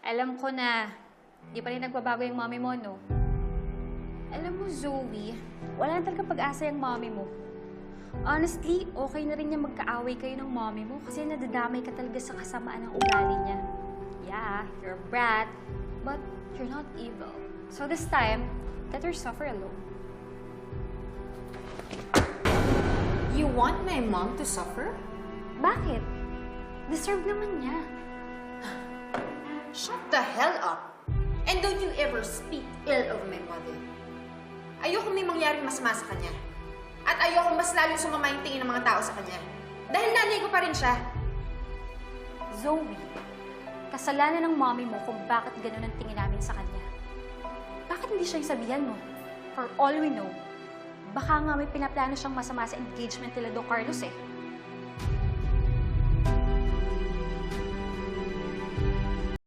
Alam ko na di pa rin nagbabago yung mommy mo, no? Alam mo, Zoe, wala na talaga pag-asa yung mommy mo. Honestly, okay na rin niya magkaaway kayo ng mommy mo kasi nadadamay ka talaga sa kasamaan ng ugali niya. Yeah, you're a brat, but you're not evil. So this time, let her suffer alone. You want my mom to suffer? Bakit? Deserve naman niya. Shut the hell up! And don't you ever speak ill of my mother. Ayoko may mangyaring masama sa kanya. At ayoko mas lalong sumama yung tingin ng mga tao sa kanya. Dahil nanay ko pa rin siya. Zoe, kasalanan ng mommy mo kung bakit ganun ang tingin namin sa kanya. Bakit hindi siya yung sabihan mo? For all we know, baka nga may pinaplano siyang masama sa engagement nila do Carlos eh.